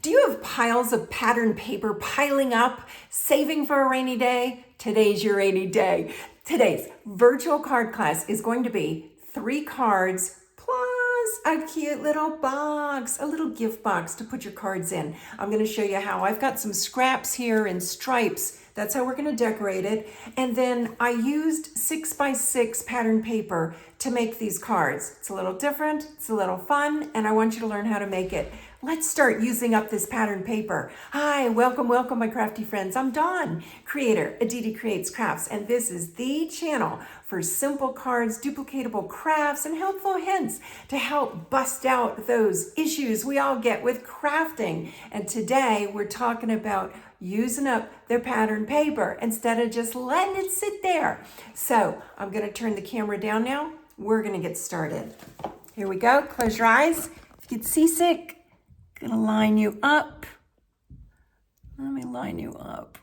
Do you have piles of pattern paper piling up, saving for a rainy day? Today's your rainy day. Today's virtual card class is going to be 3 cards plus a cute little box, a little gift box to put your cards in. I'm going to show you how. I've got some scraps here and stripes. That's how we're going to decorate it. And then I used 6x6 pattern paper to make these cards. It's a little different, it's a little fun, and I want you to learn how to make it. Let's start using up this pattern paper. Hi, welcome, my crafty friends. I'm Dawn, creator, Aditi Creates Crafts, and this is the channel for simple cards, duplicatable crafts, and helpful hints to help bust out those issues we all get with crafting. And today we're talking about using up their pattern paper instead of just letting it sit there. So I'm gonna turn the camera down now. We're gonna get started. Here we go, close your eyes. If you get seasick, gonna line you up. Let me line you up.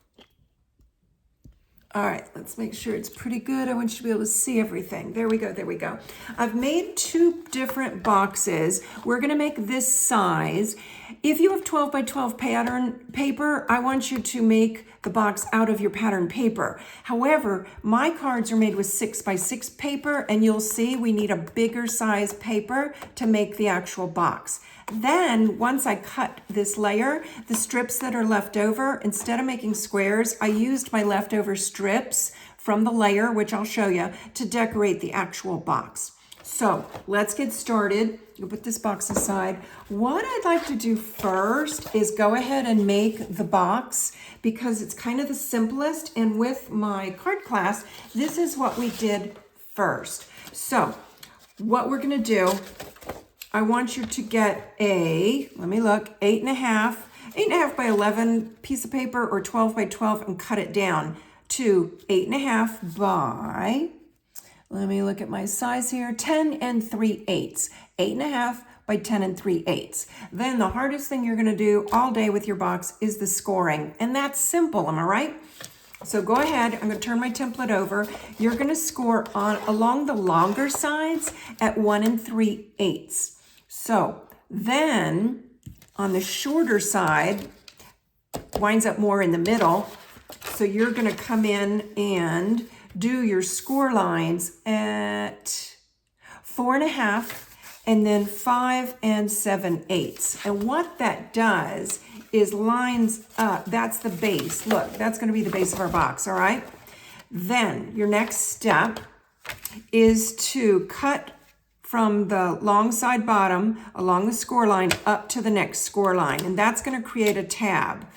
All right, let's make sure it's pretty good. I want you to be able to see everything. There we go, there we go. I've made 2 different boxes. We're gonna make this size. If you have 12 by 12 pattern paper, I want you to make the box out of your pattern paper. However, my cards are made with 6x6 paper, and you'll see we need a bigger size paper to make the actual box. Then, once I cut this layer, the strips that are left over, instead of making squares, I used my leftover strips from the layer, which I'll show you, to decorate the actual box. So let's get started. You'll put this box aside. What I'd like to do first is go ahead and make the box because it's kind of the simplest. And with my card class, this is what we did first. So what we're gonna do, I want you to get a, let me look, 8.5 by 11 piece of paper or 12 by 12 and cut it down to 8.5 by, let me look at my size here, 10 3/8. 8.5 by 10 3/8. Then the hardest thing you're gonna do all day with your box is the scoring. And that's simple, am I right? So go ahead, I'm gonna turn my template over. You're gonna score along the longer sides at 1 3/8. So then on the shorter side, winds up more in the middle. So you're gonna come in and do your score lines at 4.5 and then 5 7/8. And what that does is lines up, that's the base. Look, that's gonna be the base of our box, all right? Then your next step is to cut from the long side bottom along the score line up to the next score line. And that's gonna create a tab.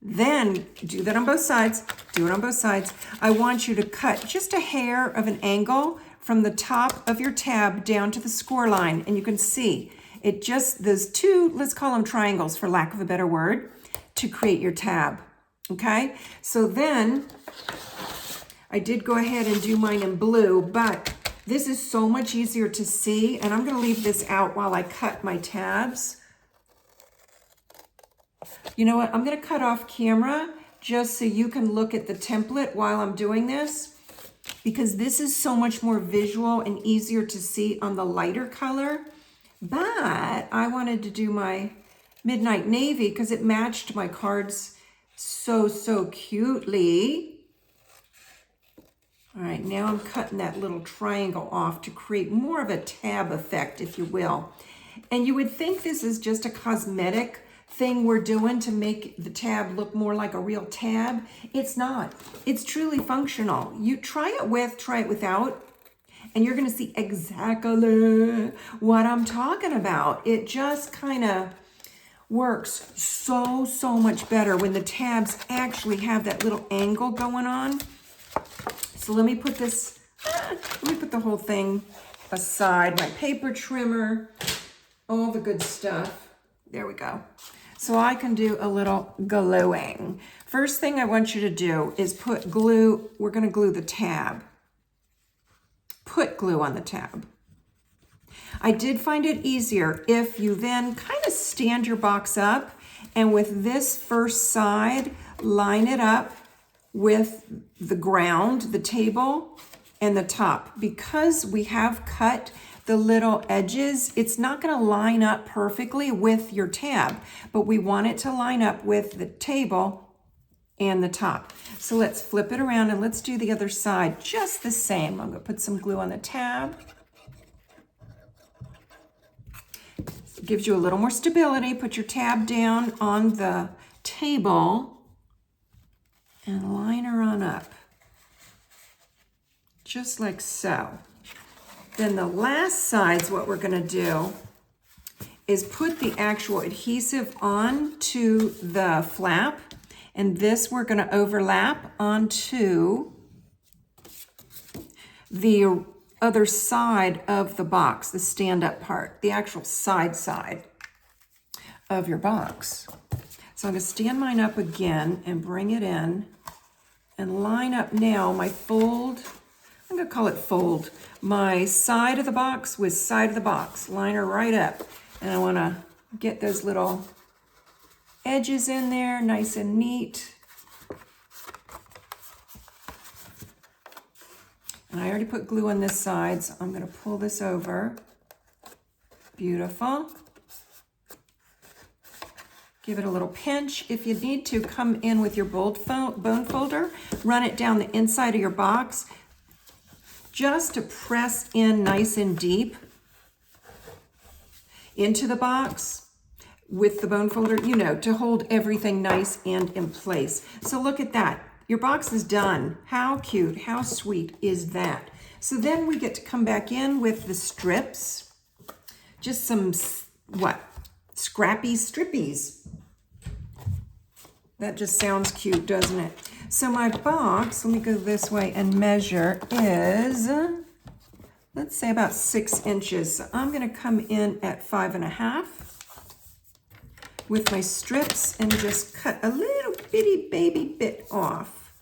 Then do that on both sides, do it on both sides. I want you to cut just a hair of an angle from the top of your tab down to the score line. And you can see it just, those 2, let's call them triangles for lack of a better word, to create your tab, okay? So then I did go ahead and do mine in blue, but this is so much easier to see. And I'm gonna leave this out while I cut my tabs. You know what, I'm gonna cut off camera just so you can look at the template while I'm doing this, because this is so much more visual and easier to see on the lighter color. But I wanted to do my midnight navy because it matched my cards so cutely. All right, now I'm cutting that little triangle off to create more of a tab effect, if you will. And you would think this is just a cosmetic thing we're doing to make the tab look more like a real tab. It's not. It's truly functional. You try it with, try it without, and you're gonna see exactly what I'm talking about. It just kind of works so much better when the tabs actually have that little angle going on. So let me put this, let me put the whole thing aside, my paper trimmer, all the good stuff. There we go. So I can do a little gluing. First thing I want you to do is put glue, we're gonna glue the tab. Put glue on the tab. I did find it easier if you then kind of stand your box up and with this first side, line it up with the ground, the table, and the top. Because we have cut the little edges, it's not going to line up perfectly with your tab, but we want it to line up with the table and the top. So let's flip it around and let's do the other side just the same. I'm going to put some glue on the tab. It gives you a little more stability. Put your tab down on the table and line her on up, just like so. Then the last side's what we're going to do is put the actual adhesive onto the flap, and this we're going to overlap onto the other side of the box, the stand-up part, the actual side of your box. So I'm going to stand mine up again and bring it in and line up now my fold. I'm going to call it fold. My side of the box with side of the box. Line her right up. And I want to get those little edges in there, nice and neat. And I already put glue on this side, so I'm going to pull this over. Beautiful. Give it a little pinch. If you need to, come in with your bone folder, run it down the inside of your box just to press in nice and deep into the box with the bone folder, you know, to hold everything nice and in place. So look at that. Your box is done. How cute, how sweet is that? So then we get to come back in with the strips. Just some, scrappy strippies. That just sounds cute, doesn't it? So my box, let me go this way and measure, is, let's say about 6 inches. So I'm gonna come in at 5.5 with my strips and just cut a little bitty baby bit off.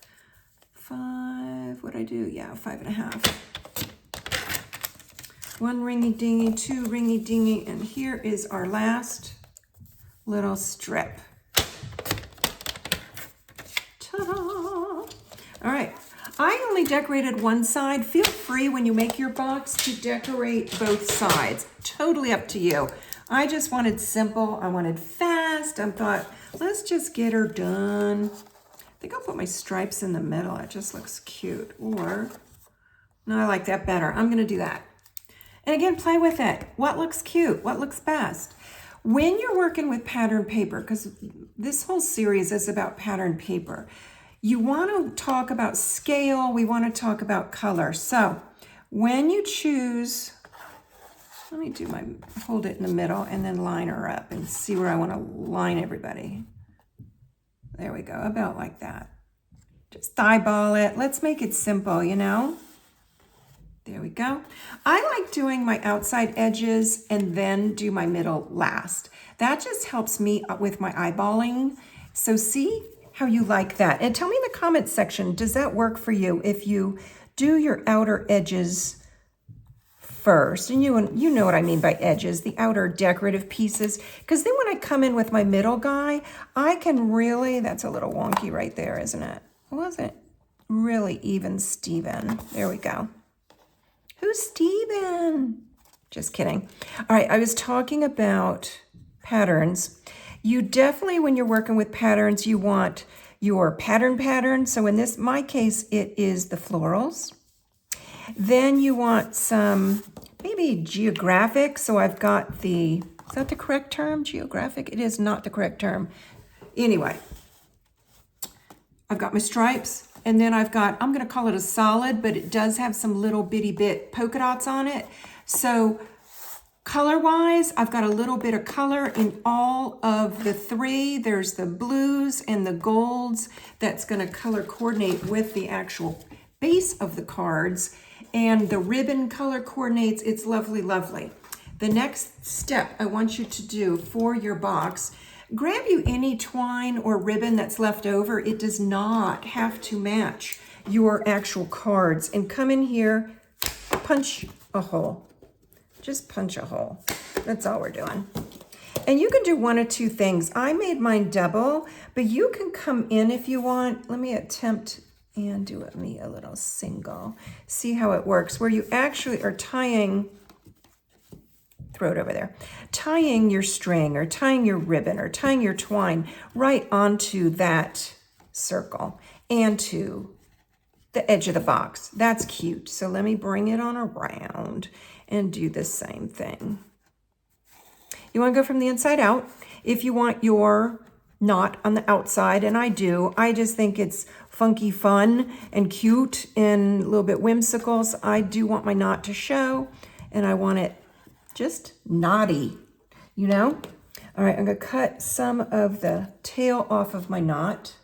5, what'd I do? Yeah, 5.5. 1 ringy dingy, 2 ringy dingy, and here is our last little strip. Ta-da! All right, I only decorated one side. Feel free when you make your box to decorate both sides. Totally up to you. I just wanted simple, I wanted fast. I thought, let's just get her done. I think I'll put my stripes in the middle. It just looks cute. Or, no, I like that better. I'm gonna do that. And again, play with it. What looks cute? What looks best? When you're working with pattern paper, because this whole series is about pattern paper, you want to talk about scale. We want to talk about color. So when you choose, let me do my, hold it in the middle and then line her up and see where I want to line everybody. There we go, about like that. Just eyeball it. Let's make it simple, you know? There we go. I like doing my outside edges and then do my middle last. That just helps me with my eyeballing. So see how you like that. And tell me in the comments section, does that work for you if you do your outer edges first? And you know what I mean by edges, the outer decorative pieces. Because then when I come in with my middle guy, I can really, that's a little wonky right there, isn't it? It wasn't really even Steven. There we go. Who's Steven? Just kidding. All right, I was talking about patterns. You definitely, when you're working with patterns, you want your pattern. So in my case, it is the florals. Then you want some maybe geographic. So I've got is that the correct term? Geographic? It is not the correct term. Anyway, I've got my stripes. And then I'm going to call it a solid, but it does have some little bitty bit polka dots on it. So color-wise, I've got a little bit of color in all of the 3. There's the blues and the golds that's going to color coordinate with the actual base of the cards. And the ribbon color coordinates. It's lovely, lovely. The next step I want you to do for your box, grab you any twine or ribbon that's left over. It does not have to match your actual cards. And come in here, punch a hole. Just punch a hole. That's all we're doing. And you can do one of 2 things. I made mine double, but you can come in if you want. Let me attempt and do me a little single. See how it works, where you actually are tying throw it over there. Tying your string or tying your ribbon or tying your twine right onto that circle and to the edge of the box. That's cute. So let me bring it on around and do the same thing. You want to go from the inside out. If you want your knot on the outside, and I do, I just think it's funky fun and cute and a little bit whimsical. So I do want my knot to show, and I want it just knotty, you know? All right, I'm gonna cut some of the tail off of my knot.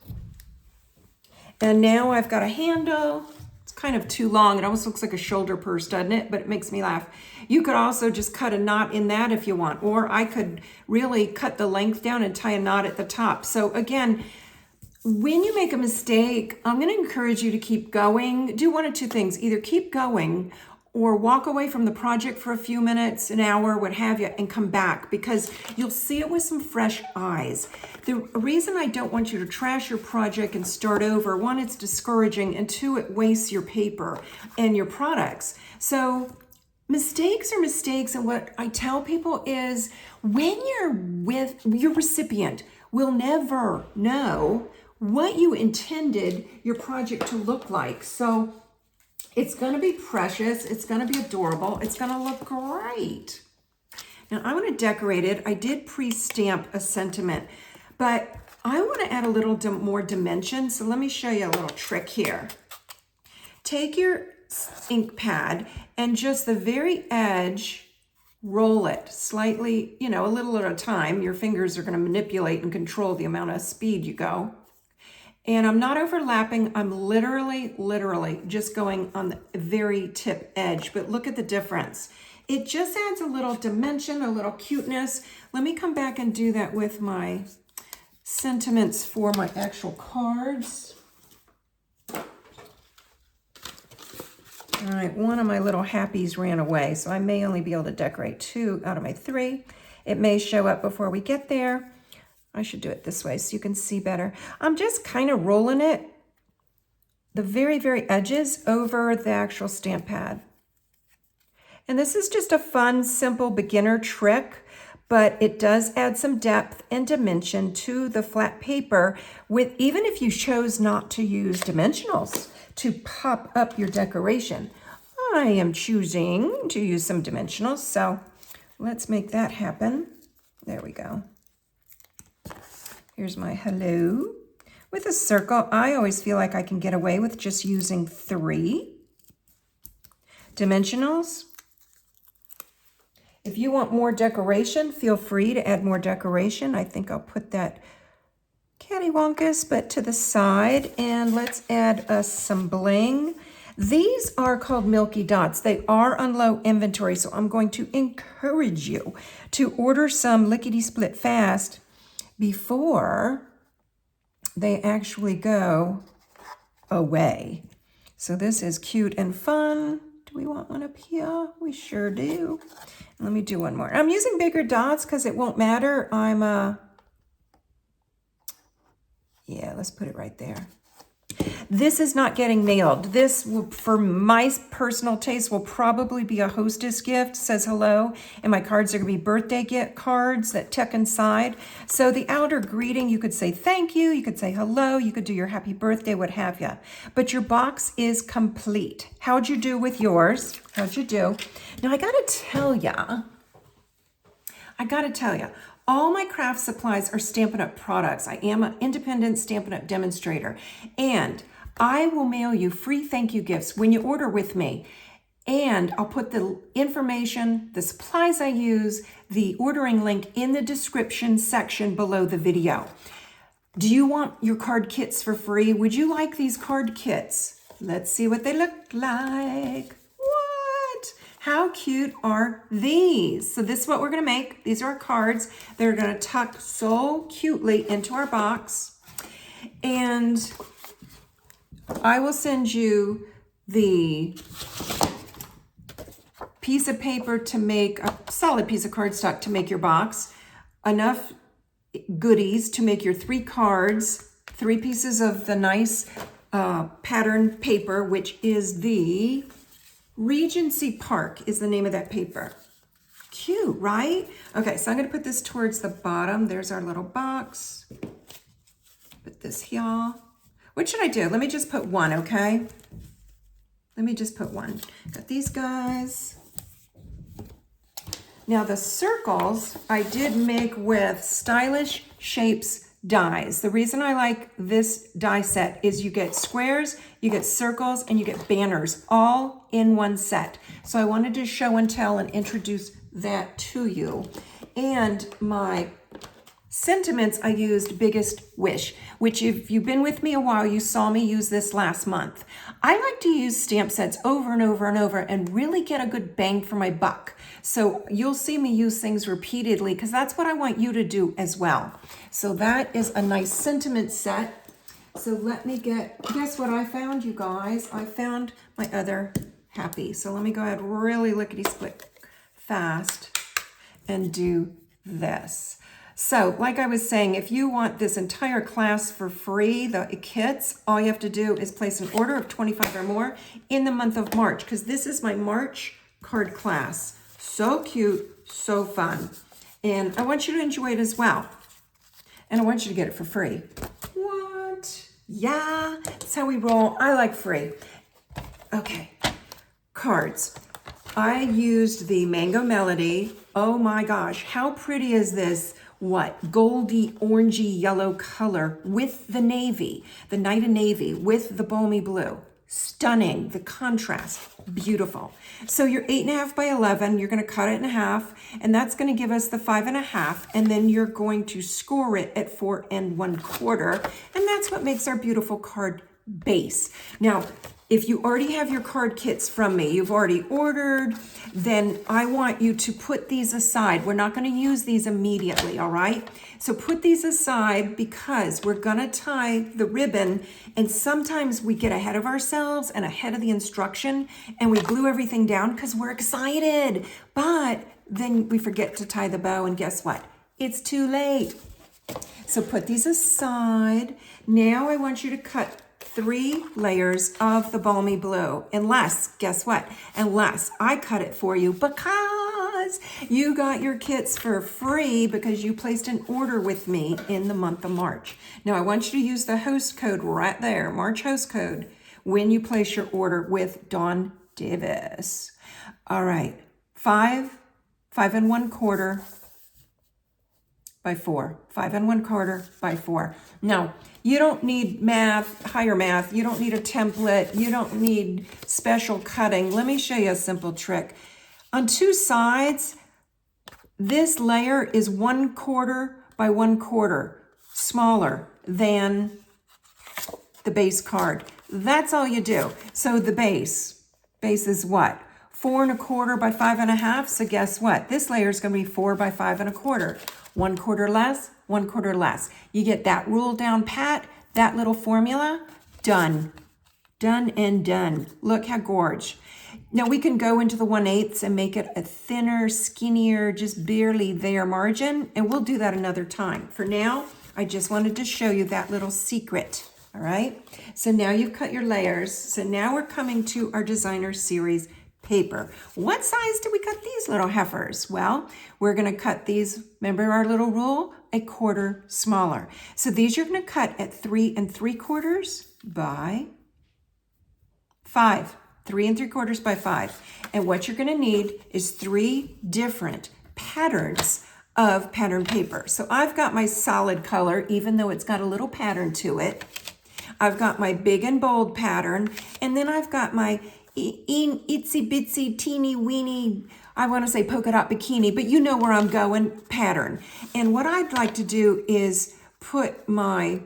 And now I've got a handle. It's kind of too long. It almost looks like a shoulder purse, doesn't it? But it makes me laugh. You could also just cut a knot in that if you want, or I could really cut the length down and tie a knot at the top. So again, when you make a mistake, I'm going to encourage you to keep going. Do one of two things. Either keep going or walk away from the project for a few minutes, an hour, what have you, and come back, because you'll see it with some fresh eyes. The reason I don't want you to trash your project and start over, one, it's discouraging, and two, it wastes your paper and your products. So mistakes are mistakes, and what I tell people is when you're with your recipient will never know what you intended your project to look like. So it's going to be precious. It's going to be adorable. It's going to look great. Now I'm going to decorate it. I did pre-stamp a sentiment, but I want to add a little more dimension. So let me show you a little trick here. Take your ink pad and just the very edge, roll it slightly, you know, a little at a time. Your fingers are going to manipulate and control the amount of speed you go. And I'm not overlapping. I'm literally just going on the very tip edge, but look at the difference. It just adds a little dimension, a little cuteness. Let me come back and do that with my sentiments for my actual cards. All right, one of my little happies ran away, so I may only be able to decorate 2 out of my 3. It may show up before we get there. I should do it this way so you can see better. I'm just kind of rolling it, the very edges over the actual stamp pad. And this is just a fun, simple beginner trick, but it does add some depth and dimension to the flat paper, with even if you chose not to use dimensionals to pop up your decoration. I am choosing to use some dimensionals, so let's make that happen. There we go. Here's my hello. With a circle, I always feel like I can get away with just using 3 dimensionals. If you want more decoration, feel free to add more decoration. I think I'll put that cattywampus, but to the side, and let's add us some bling. These are called Milky Dots. They are on low inventory, so I'm going to encourage you to order some lickety-split fast before they actually go away. So this is cute and fun. Do we want one up here? We sure do. Let me do one more. I'm using bigger dots because it won't matter. Yeah, let's put it right there. This is not getting mailed. This, will, for my personal taste, will probably be a hostess gift, says hello, and my cards are going to be birthday gift cards that tuck inside. So the outer greeting, you could say thank you, you could say hello, you could do your happy birthday, what have you. But your box is complete. How'd you do with yours? How'd you do? Now, I got to tell ya, all my craft supplies are Stampin' Up! Products. I am an independent Stampin' Up! Demonstrator, and I will mail you free thank you gifts when you order with me. And I'll put the information, the supplies I use, the ordering link in the description section below the video. Do you want your card kits for free? Would you like these card kits? Let's see what they look like. What? How cute are these? So this is what we're going to make. These are our cards. They're going to tuck so cutely into our box. And I will send you the piece of paper to make a solid piece of cardstock to make your box, enough goodies to make your 3 cards, 3 pieces of the nice pattern paper, which is the Regency Park is the name of that paper. cute, right? Okay, so I'm gonna put this towards the bottom. There's our little box. Put this here. What should I do? Let me just put one, okay? Let me just put one. Got these guys. Now the circles I did make with Stylish Shapes dies. The reason I like this die set is you get squares, you get circles, and you get banners all in one set. So I wanted to show and tell and introduce that to you. And my sentiments, I used Biggest Wish, which if you've been with me a while, you saw me use this last month. I like to use stamp sets over and over and over and really get a good bang for my buck. So you'll see me use things repeatedly because that's what I want you to do as well. So that is a nice sentiment set. So let me guess what I found, you guys? I found my other happy. So let me go ahead really lickety-split fast and do this. So like I was saying, if you want this entire class for free, the kits, all you have to do is place an order of 25 or more in the month of March, because this is my March card class. So cute, so fun. And I want you to enjoy it as well. And I want you to get it for free. What? Yeah, that's how we roll. I like free. Okay, cards. I used the Mango Melody. Oh my gosh, how pretty is this? What? Goldy, orangey, yellow color with the navy, the Night of Navy with the balmy blue. Stunning, the contrast, beautiful. So your 8.5 by 11, you're gonna cut it in half, and that's gonna give us the 5.5, and then you're going to score it at 4 1/4, and that's what makes our beautiful card base. Now, if you already have your card kits from me, you've already ordered, then I want you to put these aside. We're not gonna use these immediately, all right? So put these aside because we're gonna tie the ribbon, and sometimes we get ahead of ourselves and ahead of the instruction and we glue everything down because we're excited, but then we forget to tie the bow, and guess what? It's too late. So put these aside. Now I want you to cut 3 layers of the balmy blue, unless, guess what? Unless I cut it for you because you got your kits for free because you placed an order with me in the month of March. Now I want you to use the host code right there, March host code, when you place your order with Dawn Davis. All right, 5 1/4 by 4, 5 1/4 by 4. Now, you don't need math, higher math. You don't need a template. You don't need special cutting. Let me show you a simple trick. On 2 sides, this layer is 1/4 by 1/4, smaller than the base card. That's all you do. So the base is what? 4 1/4 by 5 1/2. So guess what? This layer is going to be 4 by 5 1/4. 1/4 less, 1/4 less. You get that rule down pat, that little formula, done. Done and done. Look how gorge. Now we can go into the 1/8 and make it a thinner, skinnier, just barely there margin, and we'll do that another time. For now, I just wanted to show you that little secret, all right? So now you've cut your layers. So now we're coming to our designer series paper. What size do we cut these little heifers? Well, we're gonna cut these, remember our little rule? 1/4 smaller. So these you're gonna cut at 3 3/4 by 5. 3 3/4 by 5. And what you're gonna need is 3 different patterns of pattern paper. So I've got my solid color, even though it's got a little pattern to it. I've got my big and bold pattern, and then I've got my itsy bitsy teeny weeny, I want to say polka dot bikini, but you know where I'm going, pattern. And what I'd like to do is put my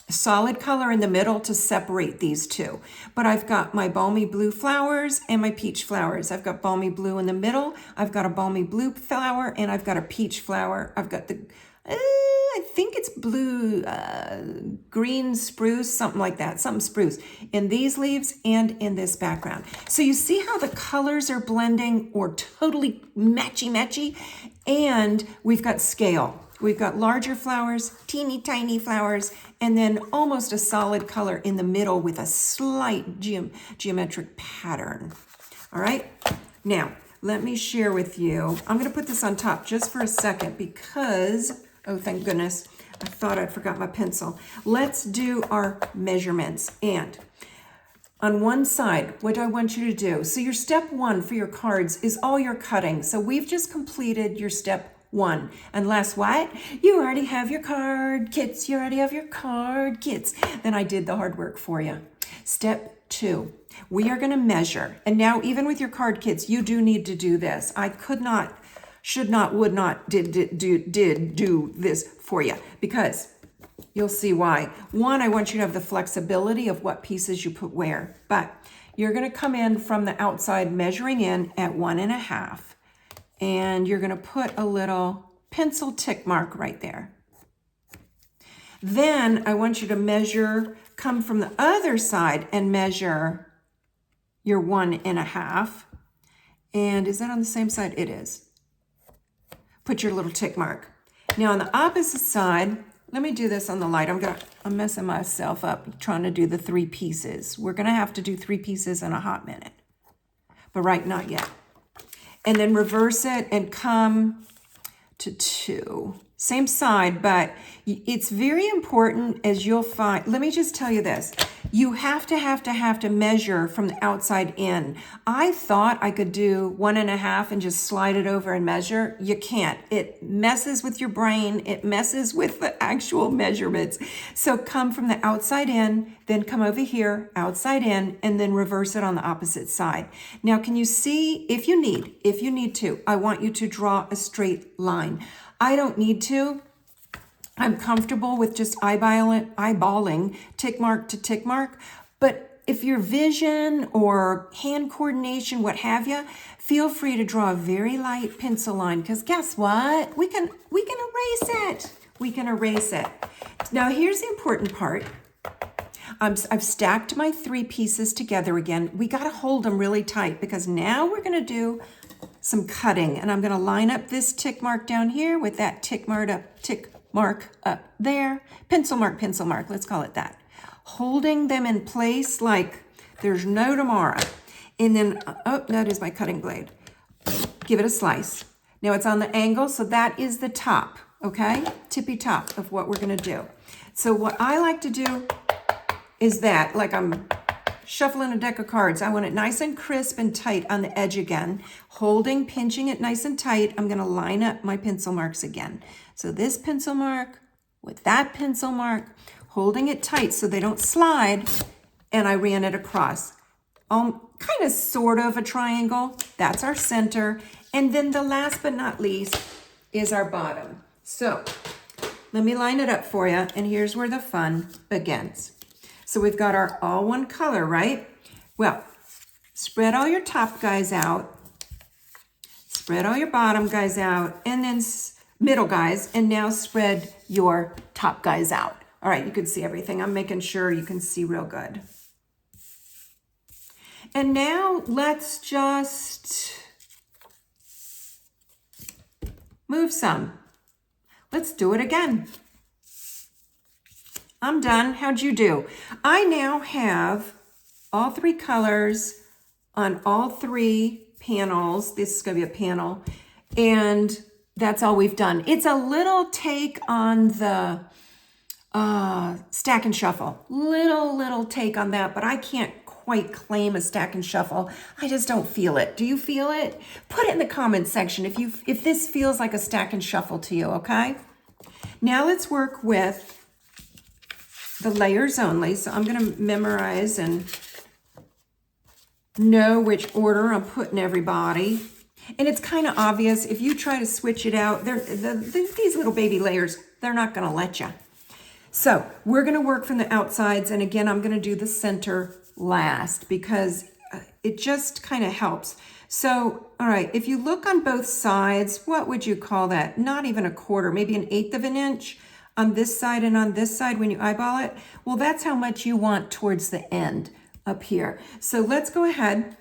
solid color in the middle to separate these two. But I've got my balmy blue flowers and my peach flowers. I've got balmy blue in the middle. I've got a balmy blue flower, and I've got a peach flower. I've got the I think it's blue, green spruce, something like that, something spruce in these leaves and in this background. So you see how the colors are blending or totally matchy-matchy, and we've got scale. We've got larger flowers, teeny tiny flowers, and then almost a solid color in the middle with a slight geometric pattern. All right, now let me share with you. I'm going to put this on top just for a second because, oh, thank goodness, I thought I'd forgot my pencil. Let's do our measurements. And on one side, what I want you to do, so your step one for your cards is all your cutting. So we've just completed your step one. Unless what? You already have your card kits. You already have your card kits. Then I did the hard work for you. Step two, we are going to measure. And now even with your card kits, you do need to do this. I could not, should not, would not, did do this for you because you'll see why. One, I want you to have the flexibility of what pieces you put where, but you're going to come in from the outside measuring in at 1.5, and you're going to put a little pencil tick mark right there. Then I want you to measure, come from the other side and measure your 1.5. And is that on the same side? It is. Put your little tick mark. Now on the opposite side, let me do this on the light. I'm messing myself up trying to do the 3 pieces. We're gonna have to do 3 pieces in a hot minute, but right, not yet. And then reverse it and come to 2. Same side, but it's very important, as you'll find. Let me just tell you this. You have to measure from the outside in. I thought I could do 1.5 and just slide it over and measure. You can't. It messes with your brain. It messes with the actual measurements. So come from the outside in, then come over here, outside in, and then reverse it on the opposite side. Now, can you see, if you need to, I want you to draw a straight line. I don't need to. I'm comfortable with just eyeballing tick mark to tick mark. But if your vision or hand coordination, what have you, feel free to draw a very light pencil line, because guess what? We can erase it. We can erase it. Now here's the important part. I've stacked my 3 pieces together again. We got to hold them really tight because now we're going to do some cutting, and I'm going to line up this tick mark down here with that tick mark up there. Pencil mark, let's call it that. Holding them in place like there's no tomorrow. And then, oh, that is my cutting blade. Give it a slice. Now it's on the angle, so that is the top, okay? Tippy top of what we're going to do. So what I like to do is that, like I'm shuffling a deck of cards, I want it nice and crisp and tight on the edge again. Holding, pinching it nice and tight, I'm going to line up my pencil marks again. So this pencil mark with that pencil mark, holding it tight so they don't slide, and I ran it across. Kind of sort of a triangle. That's our center. And then the last but not least is our bottom. So let me line it up for you, and here's where the fun begins. So we've got our all one color, right? Well, spread all your top guys out, spread all your bottom guys out, and then middle guys, and now spread your top guys out. All right, you can see everything. I'm making sure you can see real good. And now let's just move some. Let's do it again. I'm done. How'd you do? I now have all 3 colors on all 3 panels. This is going to be a panel. And that's all we've done. It's a little take on the stack and shuffle. Little take on that, but I can't quite claim a stack and shuffle. I just don't feel it. Do you feel it? Put it in the comments section if this feels like a stack and shuffle to you, okay? Now let's work with the layers only. So I'm going to memorize and know which order I'm putting everybody. And it's kind of obvious if you try to switch it out. These little baby layers, they're not going to let you. So we're going to work from the outsides. And again, I'm going to do the center last because it just kind of helps. So, all right, if you look on both sides, what would you call that? Not even a quarter, maybe 1/8 of an inch on this side and on this side when you eyeball it. Well, that's how much you want towards the end up here. So let's go ahead.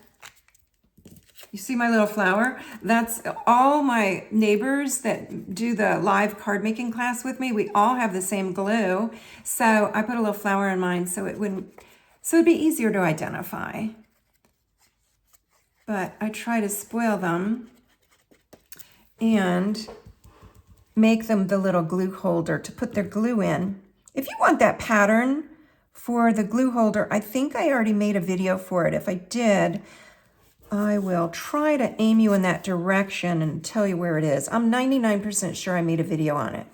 You see my little flower? That's all my neighbors that do the live card making class with me. We all have the same glue. So I put a little flower in mine so it'd be easier to identify. but I try to spoil them and make them the little glue holder to put their glue in. If you want that pattern for the glue holder, I think I already made a video for it. If I did, I will try to aim you in that direction and tell you where it is. I'm 99% sure I made a video on it.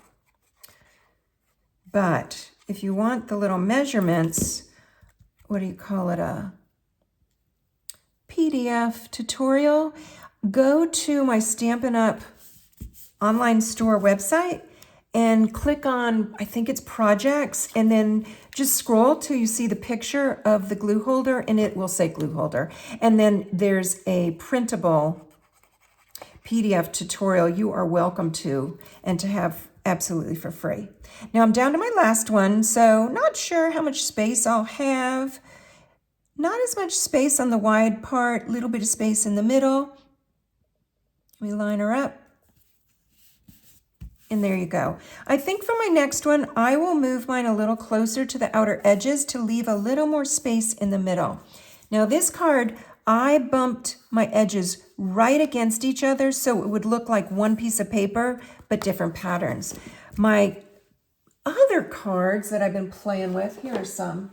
But if you want the little measurements, what do you call it, a PDF tutorial, go to my Stampin' Up! Online store website and click on, I think it's projects, and then just scroll till you see the picture of the glue holder, and it will say glue holder. And then there's a printable PDF tutorial you are welcome to and to have absolutely for free. Now I'm down to my last one, so not sure how much space I'll have. Not as much space on the wide part, little bit of space in the middle. Let me line her up. And there you go. I think for my next one, I will move mine a little closer to the outer edges to leave a little more space in the middle. Now this card, I bumped my edges right against each other so it would look like one piece of paper, but different patterns. My other cards that I've been playing with, here's some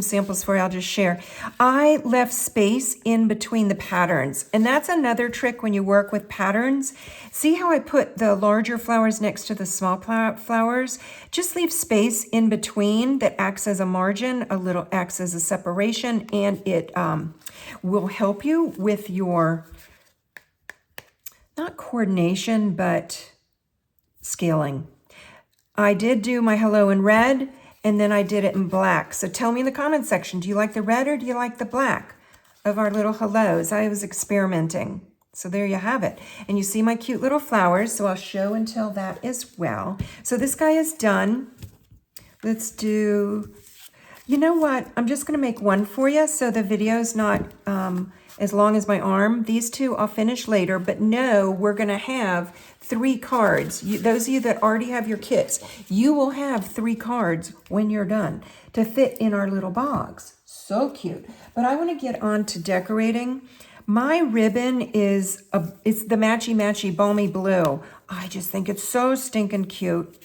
samples for you, I'll just share. I left space in between the patterns, and that's another trick when you work with patterns. See how I put the larger flowers next to the small flowers? Just leave space in between that acts as a margin, a little acts as a separation, and it will help you with your, not coordination, but scaling. I did do my hello in red, and then I did it in black. So tell me in the comment section, do you like the red or do you like the black of our little hellos? I was experimenting. So there you have it. And you see my cute little flowers, so I'll show and tell that as well. So this guy is done. Let's do, you know what? I'm just gonna make one for you so the video's not as long as my arm. These two I'll finish later, but no, we're gonna have 3 cards. Those of you that already have your kits, you will have 3 cards when you're done to fit in our little box. So cute. But I want to get on to decorating. My ribbon is it's the matchy balmy blue. I just think it's so stinking cute.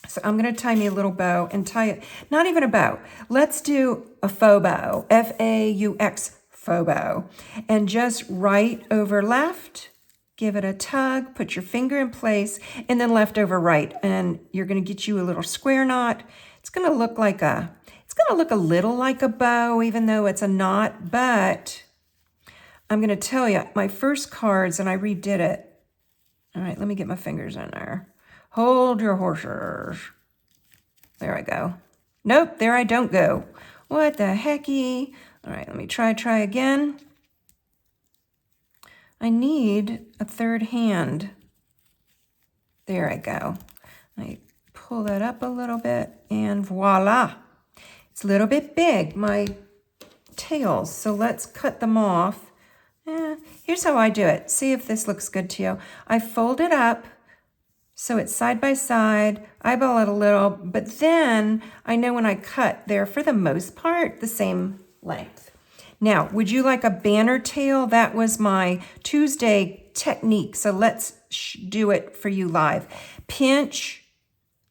So I'm going to tie me a little bow and tie it, not even a bow. Let's do a faux bow, F-A-U-X, faux bow. And just right over left, give it a tug, put your finger in place, and then left over right. And you're gonna get you a little square knot. It's gonna look a little like a bow, even though it's a knot, but I'm gonna tell you, my first cards, and I redid it. All right, let me get my fingers in there. Hold your horses. There I go. Nope, there I don't go. What the hecky? All right, let me try again. I need a third hand. There I go. I pull that up a little bit and voila. It's a little bit big, my tails, so let's cut them off. Here's how I do it. See if this looks good to you. I fold it up so it's side by side, eyeball it a little, but then I know when I cut, they're for the most part the same length. Now, would you like a banner tail? That was my Tuesday technique, so let's do it for you live. Pinch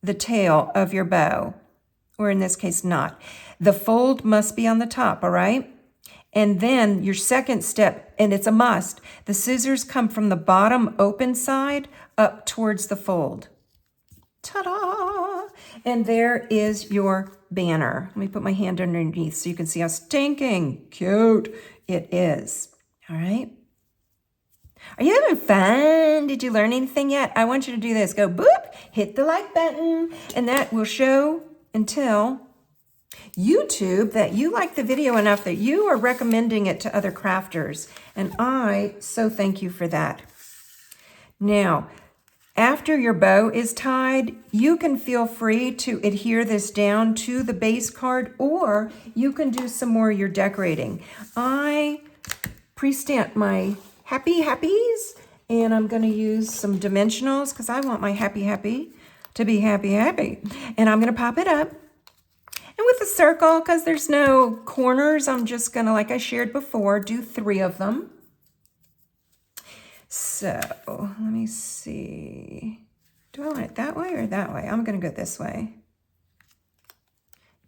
the tail of your bow, or in this case, not. The fold must be on the top, all right? And then your second step, and it's a must, the scissors come from the bottom open side up towards the fold. Ta-da! And there is your banner. Let me put my hand underneath so you can see how stinking cute it is. All right. Are you having fun? Did you learn anything yet? I want you to do this. Go boop, hit the like button, and that will show and tell YouTube that you like the video enough that you are recommending it to other crafters. And I so thank you for that. Now, after your bow is tied, you can feel free to adhere this down to the base card, or you can do some more of your decorating. I pre-stamped my Happy-Happies, and I'm going to use some dimensionals because I want my Happy-Happy to be happy. And I'm going to pop it up. And with a circle because there's no corners. I'm just gonna, like I shared before, do 3 of them. So let me see. Do I want it that way or that way? I'm gonna go this way.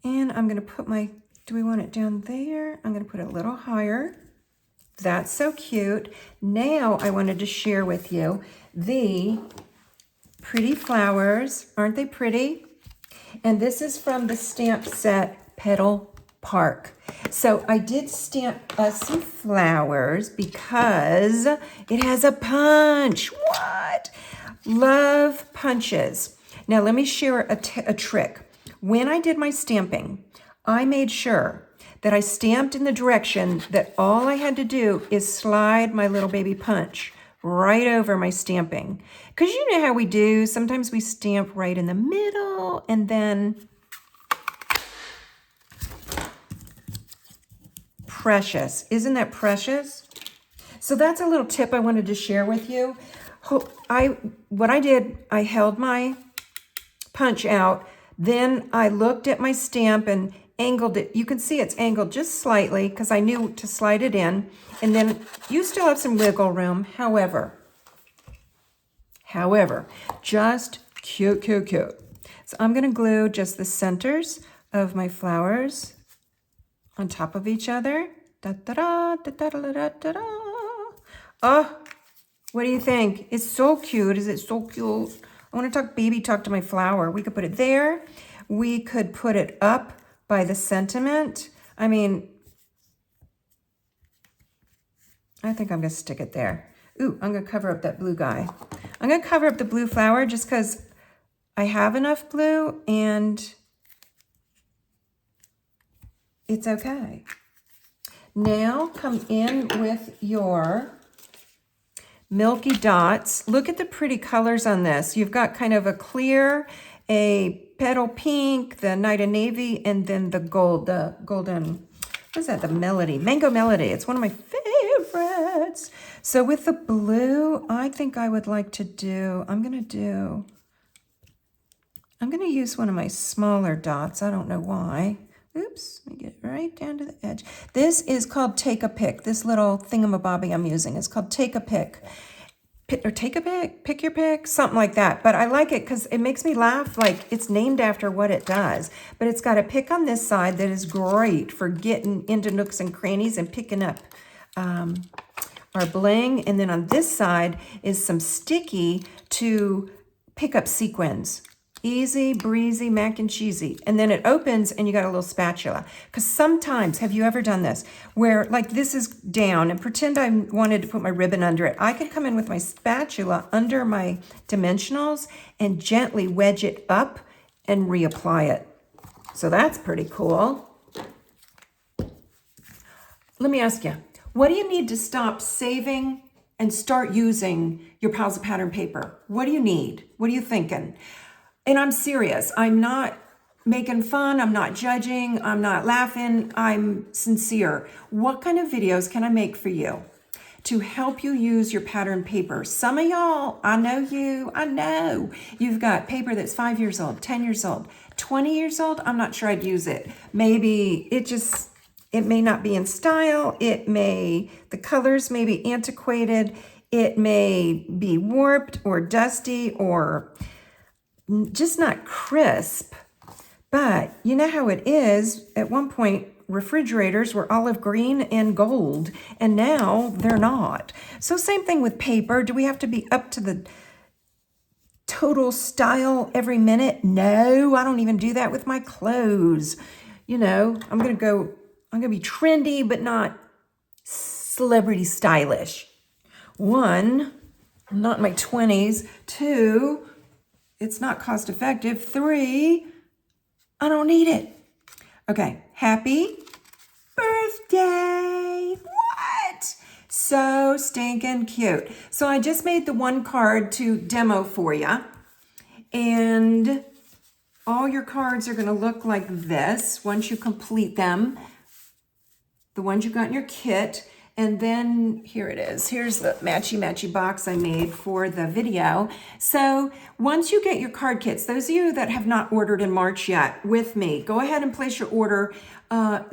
And I'm gonna put my, do we want it down there? I'm gonna put it a little higher. That's so cute. Now I wanted to share with you the pretty flowers. Aren't they pretty? And this is from the stamp set Petal Park. So I did stamp us some flowers because it has a punch. What? Love punches. Now let me share a trick. When I did my stamping, I made sure that I stamped in the direction that all I had to do is slide my little baby punch right over my stamping. Because you know how we do, sometimes we stamp right in the middle and then precious. Isn't that precious? So that's a little tip I wanted to share with you. What I did, I held my punch out, then I looked at my stamp and angled it. You can see it's angled just slightly because I knew to slide it in. And then you still have some wiggle room. However, just cute. So I'm going to glue just the centers of my flowers on top of each other. Oh, what do you think? It's so cute. Is it so cute? I want to talk to my flower. We could put it there. We could put it up by the sentiment. I mean, I think I'm going to stick it there. Ooh, I'm going to cover up that blue guy. I'm going to cover up the blue flower just because I have enough glue and it's okay. Now come in with your milky dots. Look at the pretty colors on this. You've got kind of a clear, a petal pink, the night of navy, and then the gold, the golden, what is that? The melody, mango melody. It's one of my favorites. So with the blue, I think I would like to do, I'm going to use one of my smaller dots. I don't know why. Oops, let me get right down to the edge. This is called Take a Pick. This little thingamabobby I'm using is called Take a Pick. Or Take a Pick, Pick your pick, something like that. But I like it because it makes me laugh, like it's named after what it does. But it's got a pick on this side that is great for getting into nooks and crannies and picking up our bling. And then on this side is some sticky to pick up sequins. Easy, breezy, mac and cheesy. And then it opens and you got a little spatula. Because sometimes, have you ever done this? Where like this is down and pretend I wanted to put my ribbon under it. I could come in with my spatula under my dimensionals and gently wedge it up and reapply it. So that's pretty cool. Let me ask you, what do you need to stop saving and start using your piles of pattern paper? What do you need? What are you thinking? And I'm serious. I'm not making fun. I'm not judging. I'm not laughing. I'm sincere. What kind of videos can I make for you to help you use your pattern paper? Some of y'all, I know you've got paper that's 5 years old, 10 years old, 20 years old. I'm not sure I'd use it. Maybe it may not be in style. The colors may be antiquated. It may be warped or dusty or just not crisp. But you know how it is. At one point, refrigerators were olive green and gold, and now they're not. So same thing with paper. Do we have to be up to the total style every minute? No, I don't even do that with my clothes. You know, I'm going to be trendy, but not celebrity stylish. 1, I'm not in my 20s. 2, it's not cost effective. 3, I don't need it. Okay, happy birthday. What? So stinking cute. So I just made the one card to demo for you. And all your cards are going to look like this once you complete them. The ones you got in your kit. And then here it is. Here's the matchy box I made for the video. So once you get your card kits, those of you that have not ordered in March yet with me, go ahead and place your order. I'm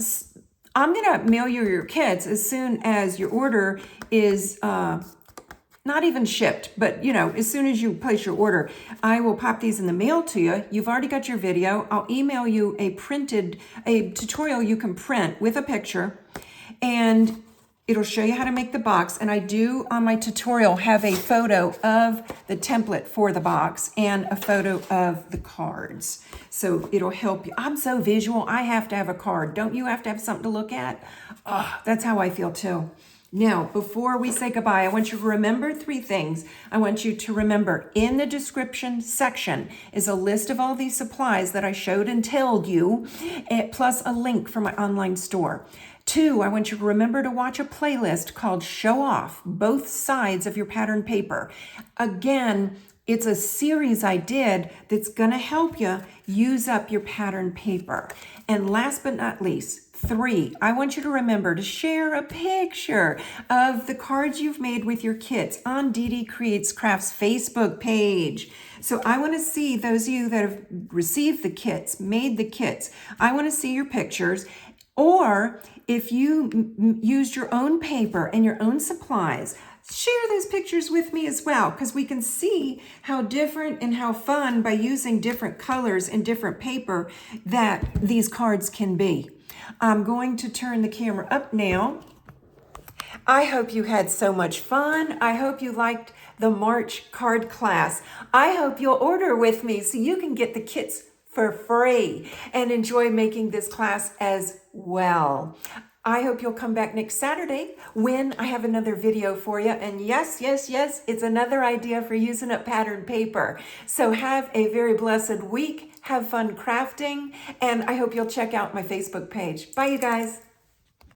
gonna mail you your kits as soon as your order is not even shipped, but as soon as you place your order, I will pop these in the mail to you. You've already got your video. I'll email you a tutorial you can print with a picture, and it'll show you how to make the box. And I do on my tutorial have a photo of the template for the box and a photo of the cards. So it'll help you. I'm so visual. I have to have a card. Don't you have to have something to look at? Oh, that's how I feel too. Now, before we say goodbye, I want you to remember 3 things. I want you to remember in the description section is a list of all these supplies that I showed and told you, plus a link for my online store. 2, I want you to remember to watch a playlist called Show Off, both sides of your pattern paper. Again, it's a series I did that's going to help you use up your pattern paper. And last but not least, 3, I want you to remember to share a picture of the cards you've made with your kits on Dee Dee Creates Crafts Facebook page. So I want to see those of you that have received the kits, made the kits. I want to see your pictures. Or if you used your own paper and your own supplies, share those pictures with me as well, because we can see how different and how fun by using different colors and different paper that these cards can be. I'm going to turn the camera up now. I hope you had so much fun. I hope you liked the March card class. I hope you'll order with me so you can get the kits for free and enjoy making this class as well. I hope you'll come back next Saturday when I have another video for you. And yes, it's another idea for using up pattern paper. So have a very blessed week. Have fun crafting. And I hope you'll check out my Facebook page. Bye, you guys.